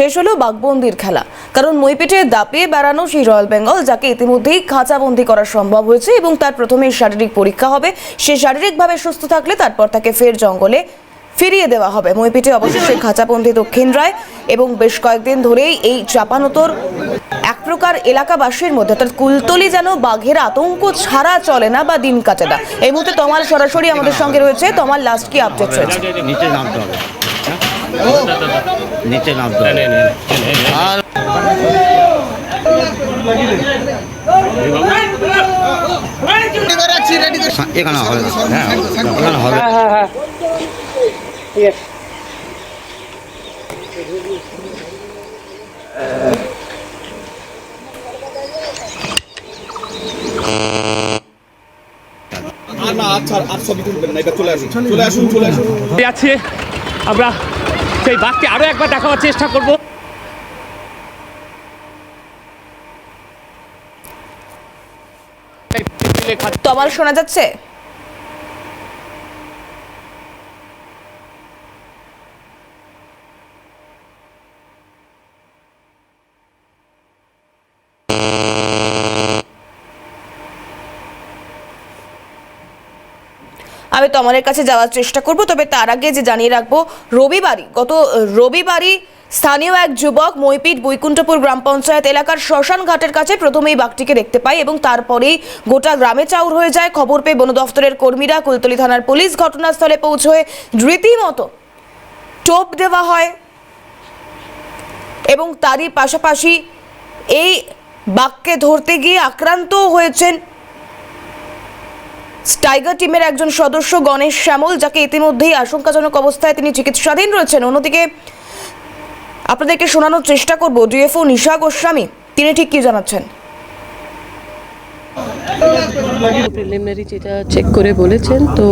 শেষ হলো বাঘবন্দির খেলা। কারণ মইপিঠে দাপিয়ে বেড়ানো সেই রয়্যাল বেঙ্গল, যাকে ইতিমধ্যেই খাঁচাবন্দি করা সম্ভব হয়েছে এবং তার প্রথমেই শারীরিক পরীক্ষা হবে। সে শারীরিকভাবে সুস্থ থাকলে তারপর তাকে ফের জঙ্গলে ফিরিয়ে দেওয়া হবে। মইপিঠে অবশেষে খাঁচাবন্দি দক্ষিণ রায় এবং বেশ কয়েকদিন ধরেই এই চাপানোতর এক প্রকার এলাকাবাসীর মধ্যে, অর্থাৎ কুলতলি যেন বাঘের আতঙ্ক ছাড়া চলে না বা দিন কাটে না। এই মুহূর্তে তমাল সরাসরি আমাদের সঙ্গে রয়েছে। তমাল, লাস্ট কি আপডেট রয়েছে? নিচে নামতে হবে, নিচে নামতে হবে। আর এখানে হবে, এখানে হবে। আমরা সেই বাঘকে আরো একবার দেখাবার চেষ্টা করব। তমাল, শোনা যাচ্ছে? আমি তমালের কাছে যাওয়ার চেষ্টা করব, তবে তার আগে যে জানিয়ে রাখবো, গত রবিবারই স্থানীয় এক যুবক মইপিঠ বৈকুণ্ঠপুর গ্রাম পঞ্চায়েত এলাকার শ্মশান ঘাটের কাছে প্রথমেই বাঘটিকে দেখতে পায় এবং তারপরেই গোটা গ্রামে চাউর হয়ে যায়। খবর পেয়ে বন দফতরের কর্মীরা, কুলতলি থানার পুলিশ ঘটনাস্থলে পৌঁছয়ে রীতিমতো টোপ দেওয়া হয় এবং তারই পাশাপাশি এই বাঘকে ধরতে গিয়ে আক্রান্ত হয়েছেন টাইগার টিমের একজন সদস্য গণেশ শ্যামল, যাকে ইতিমধ্যেই আশঙ্কাজনক অবস্থায় তিনি চিকিৎসাধীন রয়েছেন। অন্যদিকে আপনাদেরকে শোনানোর চেষ্টা করব ডিএফও নিশা গোস্বামী, তিনি ঠিক কি জানাচ্ছেন। প্রিলিমিনারি যেটা চেক করে বলেছেন, তো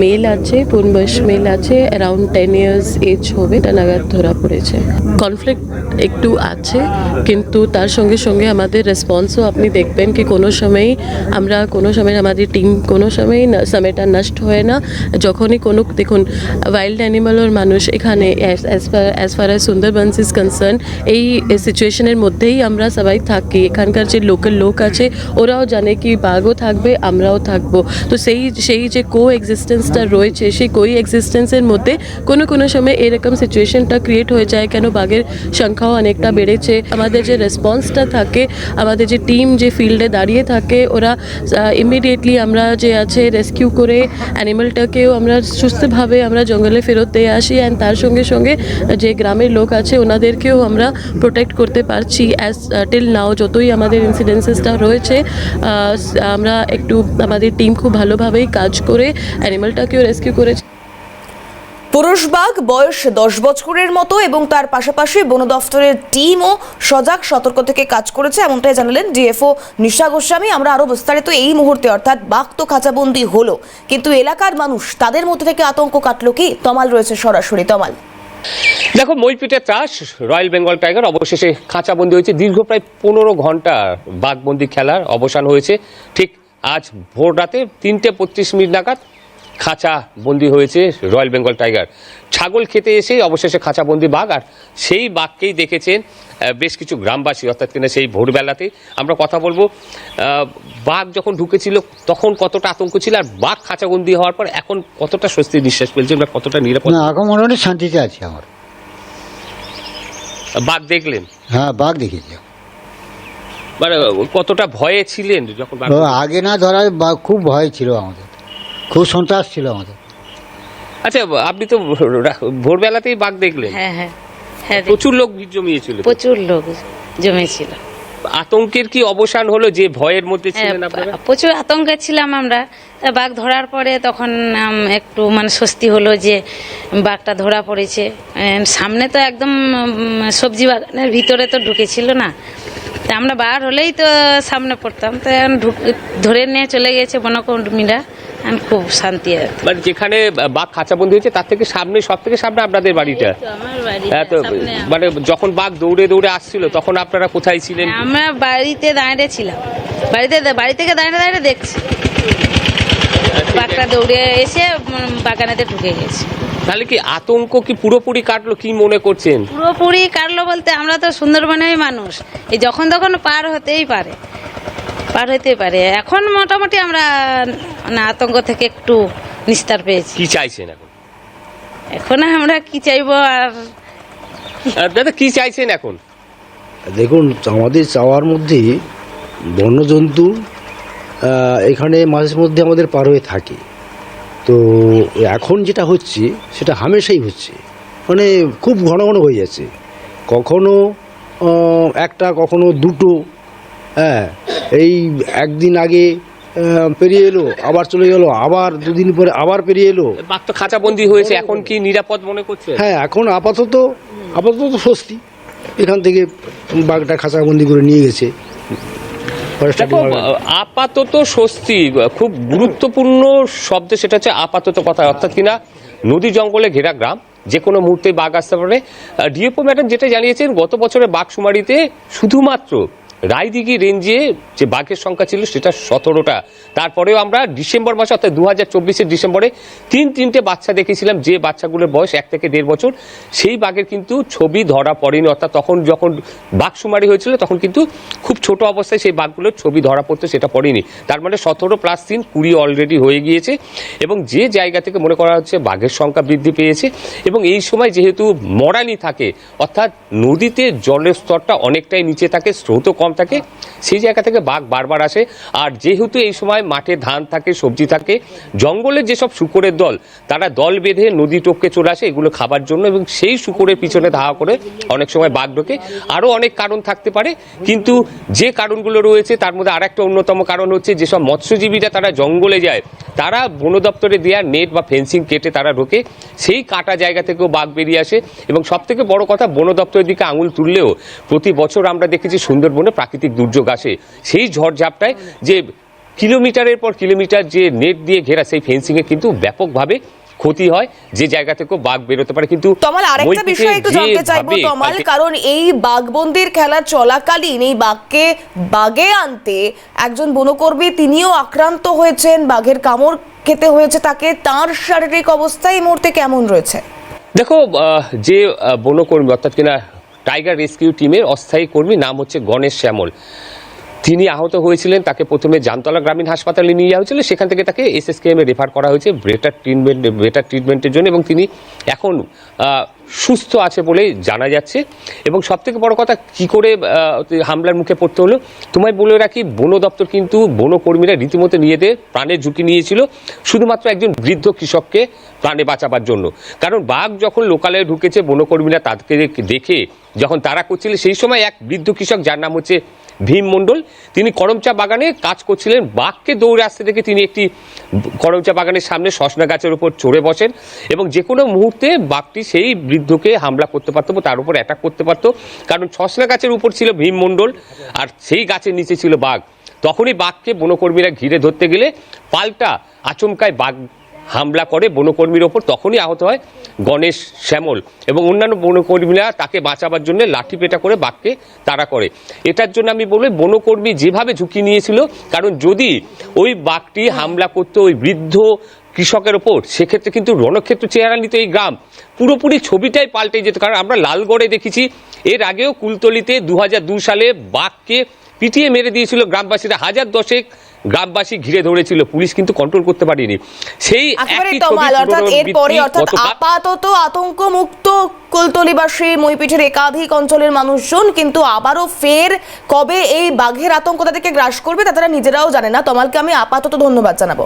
মেল আছে, পূর্ণবয়স মেল আছে, অ্যারাউন্ড 10 ইয়ার্স এজ হবে, তা নাগাদ ধরা পড়েছে। কনফ্লিক্ট একটু আছে, কিন্তু তার সঙ্গে সঙ্গে আমাদের রেসপন্সও আপনি দেখবেন কি কোনো সময় আমাদের টিম কোনো সময় সময়টা নষ্ট হয় না। যখনই কোনো দেখুন ওয়াইল্ড অ্যানিমাল মানুষ এখানে as far as Sundarbans is concern, এই সিচুয়েশনের মধ্যেই আমরা সবাই থাকি। এখানকার যে লোকাল লোক আছে ওরাও জানে কি বাঘও থাকবে, আমরাও থাকবো। তো সেই যে কো এক্সিস্টেন্সটা রয়েছে, সেই কো এক্সিস্টেন্সের মধ্যে কোনো সময় এরকম সিচুয়েশনটা ক্রিয়েট হয়ে যায়, কেন বাঘের সংখ্যাও অনেকটা বেড়েছে। আমাদের যে রেসপন্সটা থাকে, আমাদের যে টিম যে ফিল্ডে দাঁড়িয়ে থাকে, ওরা ইমিডিয়েটলি আমরা যে আছে রেস্কিউ করে অ্যানিমালটাকেও আমরা সুস্থভাবে আমরা জঙ্গলে ফেরত দিয়ে আসি। অ্যান্ড তার সঙ্গে সঙ্গে যে গ্রামের লোক আছে ওনাদেরকেও আমরা প্রোটেক্ট করতে পারছি অ্যাজ টিল নাও। যতই আমাদের ইনসিডেন্সেসটা রয়েছে, আমরা আমাদের টিম খুব ভালোভাবেই কাজ করে অ্যানিমালটাকেও রেস্কিউ করেছি। পুরুষ বাঘ, বয়স 10 বছরের মতো, এবং তার পাশাপাশি বন দফতরের টিমও সজাগ সতর্ক থেকে কাজ করেছে, এমনটাই জানালেন ডিএফও নিশা গোস্বামী। আমরা আরো বিস্তারিত এই মুহূর্তে, অর্থাৎ বাঘ তো খাঁচাবন্দি হলো, কিন্তু এলাকার মানুষ, তাদের মধ্যে থেকে আতঙ্ক কাটলো কি? তমাল রয়েছে সরাসরি। তমাল, দেখো, মইপিঠে ত্রাস রয়্যাল বেঙ্গল টাইগার অবশেষে খাঁচাবন্দি হয়েছে। দীর্ঘ প্রায় 15 ঘন্টা বাঘবন্দি খেলার অবসান হয়েছে। ঠিক আজ ভোর রাতে 3:25 নাগাদ খাঁচা বন্দি হয়েছে রয়্যাল বেঙ্গল টাইগার। ছাগল খেতে এসেই অবশেষে খাঁচাবন্দি বাঘ, আর সেই বাঘকেই দেখেছেন বেশ কিছু গ্রামবাসী, অর্থাৎ কিনা সেই ভোরবেলাতে। আমরা কথা বলবো, বাঘ যখন ঢুকেছিল তখন কতটা আতঙ্ক ছিল, আর বাঘ খাঁচাবন্দি হওয়ার পর এখন কতটা স্বস্তির নিঃশ্বাস ফেলছেন বা কতটা নিরাপদ? এখন মোটামুটি শান্তিতে আছি। আমার বাঘ দেখলেন? হ্যাঁ, বাঘ দেখেছি। মানে কতটা ভয়ে ছিলেন যখন? আগে না ধরায় বাঘ খুব ভয় ছিল আমাদের, খুব সন্ত্রাস ছিল আমাদের। আচ্ছা, আপনি তো ভোরবেলাতেই বাঘ দেখলেন? হ্যাঁ হ্যাঁ, প্রচুর লোক ভিড় জমিয়েছিল? প্রচুর লোক জমেছিল। আতঙ্কের কি অবসান হলো যে ভয়ের মধ্যে ছিলেন আপনারা? প্রচুর আতঙ্কে ছিলাম আমরা। বাঘ ধরার পরে তখন একটু স্বস্তি হলো যে বাঘটা ধরা পড়েছে। সামনে তো একদম সবজি বাগানের ভিতরে তো ঢুকেছিল না, তা আমরা বার হলেই তো সামনে পড়তাম। তো এখন ধরে নিয়ে চলে গেছে বনকর্মীরা, খুব শান্তি। মানে যেখানে বাঘ খাঁচাবন্দি হয়েছে তার থেকে সামনে, সব থেকে সামনে আপনাদের বাড়িটা? মানে যখন বাঘ দৌড়ে দৌড়ে আসছিল তখন আপনারা কোথায় ছিলেন? আমরা বাড়িতে দাঁড়িয়ে ছিলাম, বাড়ি থেকে দাঁড়িয়ে দেখছি বাঘটা দৌড়ে এসে বাগানেতে ঢুকে গেছে। তাহলে কি আতঙ্ক কি পুরোপুরি কাটলো, কি মনে করছেন? পুরোপুরি কাটলো বলতে আমরা তো সুন্দরবনের মানুষ, এই যখন তখন পার হতেই পারে, পার হতেই পারে। এখন মোটামুটি আমরা মানে আতঙ্ক থেকে একটু নিস্তার পেয়েছি। কি চাইছেন এখন? এখন আমরা কি চাইবো আর দাদা কি চাইছেন এখন? দেখুন, আমাদের চাওয়ার মধ্যে বন্যজন্তু এখানে মাঝে মধ্যে আমাদের পার হয়ে থাকে, তো এখন যেটা হচ্ছে সেটা হামেশাই হচ্ছে, মানে খুব ঘন ঘন হয়ে যাচ্ছে, কখনো একটা কখনো দুটো। হ্যাঁ, এই একদিন আগে পেরিয়ে এলো, আবার চলে গেল, আবার দুদিন পরে আবার পেরিয়ে এলো। বাঘ তো খাঁচাবন্দি হয়েছে, এখন কি নিরাপদ মনে করছেন? হ্যাঁ, এখন আপাতত স্বস্তি, এখান থেকে বাঘটা খাঁচাবন্দি করে নিয়ে গেছে। দেখো, আপাতত স্বস্তি খুব গুরুত্বপূর্ণ শব্দ, সেটা হচ্ছে আপাতত কথা, অর্থাৎ কিনা নদী জঙ্গলে ঘেরা গ্রাম, যে কোনো মুহূর্তে বাঘ আসতে পারে। ডিএফও ম্যাডাম যেটা জানিয়েছেন, গত বছরে বাঘশুমারিতে শুধুমাত্র রায়দিঘি রেঞ্জে যে বাঘের সংখ্যা ছিল সেটা 17টা। তারপরেও আমরা ডিসেম্বর মাসে, অর্থাৎ 2024-এর ডিসেম্বরে তিনটে বাচ্চা দেখেছিলাম, যে বাচ্চাগুলোর বয়স 1 থেকে 1.5 বছর। সেই বাঘের কিন্তু ছবি ধরা পড়েনি, অর্থাৎ তখন যখন বাঘশুমারি হয়েছিল তখন কিন্তু খুব ছোট অবস্থায় সেই বাঘগুলোর ছবি ধরা পড়তো, সেটা পড়েনি। তার মানে 17+3 20 অলরেডি হয়ে গিয়েছে। এবং যে জায়গা থেকে মনে করা হচ্ছে বাঘের সংখ্যা বৃদ্ধি পেয়েছে, এবং এই সময় যেহেতু মরানি থাকে, অর্থাৎ নদীতে জলের স্তরটা অনেকটাই নিচে থাকে, স্রোতও কম থাকে, সেই জায়গা থেকে বাঘ বারবার আসে। আর যেহেতু এই সময় মাঠে ধান থাকে, সবজি থাকে, জঙ্গলের যেসব শূকরের দল, তারা দল বেঁধে নদী টপকে চলে আসে এগুলো খাবার জন্য, এবং সেই শূকরের পিছনে ধাওয়া করে অনেক সময় বাঘ ঢোকে। আরও অনেক কারণ থাকতে পারে, কিন্তু যে কারণগুলো রয়েছে তার মধ্যে আরেকটা অন্যতম কারণ হচ্ছে যেসব মৎস্যজীবীরা তারা জঙ্গলে যায়, তারা বন দপ্তরে দেওয়া নেট বা ফেন্সিং কেটে তারা ঢোকে, সেই কাটা জায়গা থেকেও বাঘ বেরিয়ে আসে। এবং সবথেকে বড় কথা, বন দপ্তরের দিকে আঙুল তুললেও প্রতি বছর আমরা দেখেছি সুন্দরবনে প্রাকৃতিক দুর্যোগ আসে, সেই ঝড়ঝাপটায় যে কিলোমিটারের পর কিলোমিটার যে নেট দিয়ে ঘেরা সেই ফেন্সিংয়ে কিন্তু ব্যাপকভাবে ক্ষতি হয়, যে জায়গা থেকেও বাঘ বেরোতে পারে। কিন্তু তমাল, আরেকটা বিষয় একটু জানতে চাইবো তমাল, কারণ এই বাঘবন্দির খেলা চলাকালীন এই বাঘকে বাগে আনতে একজন বনকর্মী তিনিও আক্রান্ত হয়েছেন, বাঘের কামড় খেতে হয়েছে তাকে। তার শারীরিক অবস্থা এই মুহূর্তে কেমন রয়েছে? দেখো, যে বনকর্মী, অর্থাৎ কিনা টাইগার রেস্কিউ টিমের অস্থায়ী কর্মী, নাম হচ্ছে গণেশ শ্যামল, তিনি আহত হয়েছিলেন। তাকে প্রথমে জামতলা গ্রামীণ হাসপাতালে নিয়ে যাওয়া হয়েছিল, সেখান থেকে তাকে এসএসকেএমে রেফার করা হয়েছে বেটার ট্রিটমেন্টের জন্য, এবং তিনি এখন সুস্থ আছে বলেই জানা যাচ্ছে। এবং সবথেকে বড় কথা, কি করে হামলার মুখে পড়তে হলো তোমায় বলে রাখি, বন দপ্তর কিন্তু বনকর্মীরা রীতিমতো নিজেদের প্রাণের ঝুঁকি নিয়েছিল শুধুমাত্র একজন বৃদ্ধ কৃষককে প্রাণে বাঁচাবার জন্য। কারণ বাঘ যখন লোকালয়ে ঢুকেছে, বনকর্মীরা তাদেরকে দেখে যখন তারা করছিল, সেই সময় এক বৃদ্ধ কৃষক যার নাম হচ্ছে ভীম মণ্ডল, তিনি করমচা বাগানে কাজ করছিলেন। বাঘকে দৌড়ে আসতে দেখে তিনি একটি করমচা বাগানের সামনে সজনা গাছের উপর চড়ে বসেন, এবং যে কোনো মুহূর্তে বাঘটি সেই বৃদ্ধকে হামলা করতে পারত, তার উপর অ্যাটাক করতে পারত। কারণ সজনা গাছের উপর ছিল ভীম মণ্ডল আর সেই গাছের নিচে ছিল বাঘ। তখনই বাঘকে বনকর্মীরা ঘিরে ধরতে গেলে পাল্টা আচমকায় বাঘ হামলা করে বনকর্মীর ওপর, তখনই আহত হয় গণেশ শ্যামল, এবং অন্যান্য বনকর্মীরা তাকে বাঁচাবার জন্য লাঠি পেটা করে বাঘকে তাড়া করে। এটার জন্য আমি বলবো, বনকর্মী যেভাবে ঝুঁকি নিয়েছিল, কারণ যদি ওই বাঘটি হামলা করতো ওই বৃদ্ধ কৃষকের ওপর, সেক্ষেত্রে কিন্তু রণক্ষেত্র চেহারা নিত এই গ্রাম, পুরোপুরি ছবিটাই পাল্টে যেত। কারণ আমরা লালগড়ে দেখেছি, এর আগেও কুলতলিতে 2002 সালে বাঘকে পিটিয়ে মেরে দিয়েছিল গ্রামবাসীরা, 1010 গ্রামবাসী ঘিরে ধরেছিল, পুলিশ কিন্তু কন্ট্রোল করতে পারেনি। সেই একই ছবি আপাতত আতঙ্ক মুক্ত কুলতলিবাসী, মইপিঠের একাধিক অঞ্চলের মানুষজন, কিন্তু আবারও ফের কবে এই বাঘের আতঙ্ক তাদেরকে গ্রাস করবে তা তারা নিজেরাও জানে না। তমালকে আমি আপাতত ধন্যবাদ জানাবো।